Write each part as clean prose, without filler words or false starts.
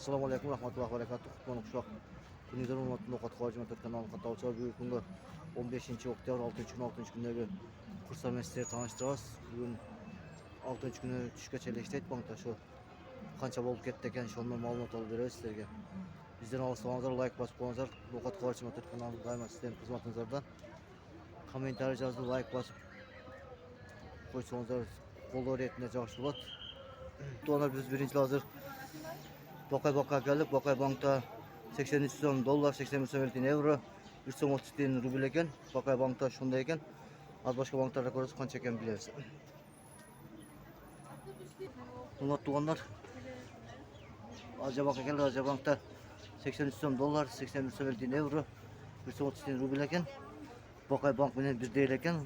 Assalamu alaikum rahmatullahi ve berekatuh. Kutlu kuşak. Günüden olmadı Nokat Kıvacımatır kanalı katılçılar büyük günde 15. oktyabr 6. gündeki kursa mesleği tanıştırırız. Bugün 6. günü düşke çeleşteyt bankta şu kança bolup ketti eken şondan malumat alıp bereriz sizlerge. Bizden alırsanızlar like basıp koyunuzlar. Nokat Kıvacımatır kanalı daima sizlerin hizmetinizlerden. Komentar yazdı, like basıp koysanızlar kolu öğretine cevap bulat. Doğanlar biz birinci hazır Bakay geldik. Bakay bankta 83 son dolar, 83 son euro, 1 son 30 tin ruble eken. Bakay bankta şunda eken. Az başka banklarda ko'rasiz qancha eken bilasiz. Hurmatli tuğanlar, Aja Bank eken, Aja Bankta 83 son dolar, 83 son euro, 1 son 30 tin ruble eken. Bakay bank bilen bir değil eken.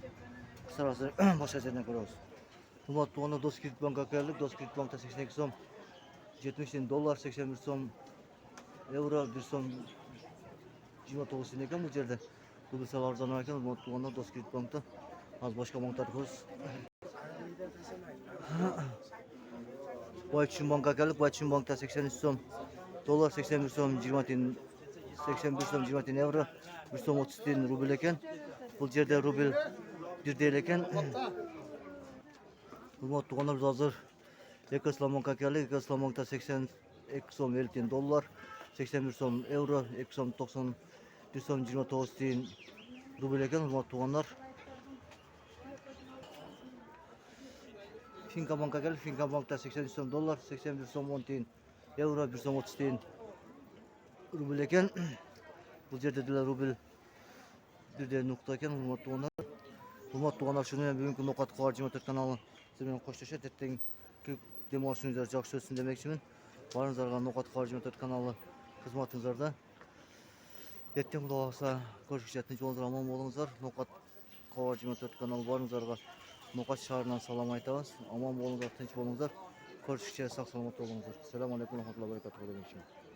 Kısarası başka yerden ko'rasiz. Hurmatli tuğanlar, Doskredit Bank'a geldik. Doskredit Bankta 82 son 70 tin dolar, 81 son euro, 1 son 29 tin eken bu yerde. Bu savardan varken Hurmatli tuğanlar, Doskredit Bank'ta az başka banklarda ko'rasiz. Boyçun Bank'a geldik. Boyçun Bank'ta 83 son dolar, 81 son 20 tin 81 son 20 tin euro, 1 son 30 tin ruble eken. Bu yerde ruble bir değil eken. Hurmatli tuğanlar, biz hazır Ekoslan Bank'a geldik. Ekoslan Bank'ta 82 son 50 tin dolar, 81 son euro, 2 son 90 1 son 29 tin ruble eken. Hurmatli tuğanlar, Finka Bank'a geldik. Finka Bank'ta 83 son dolar, 81 son 10 tin euro, 1 son 30 tin ruble eken. Bu yerde de ruble bir de nokta eken. Hurmatli tuğanlar. Hurmatli tuğanlar, şunu bugünkü Nokat Kıvacımatır kanalı sizden hoşlaşat ettiğin ki demoşunuzlar жақсы өтсін demekçimin. Barınızlarga Nokat Kıvacımatır kanalı hizmetinizlerde. Ертең Құдай қаласа көрüşкенше tinch болыңыздар, аман болыңыздар. Nokat Kıvacımatır kanalı barınızlarga Nokat şаарынан салам айтабыз. Аман болыңыздар, tinch болыңыздар. Көрüşкенше сак саламат болыңыздар. Assalamu alaikum rahmatullahi ve berekatuhu.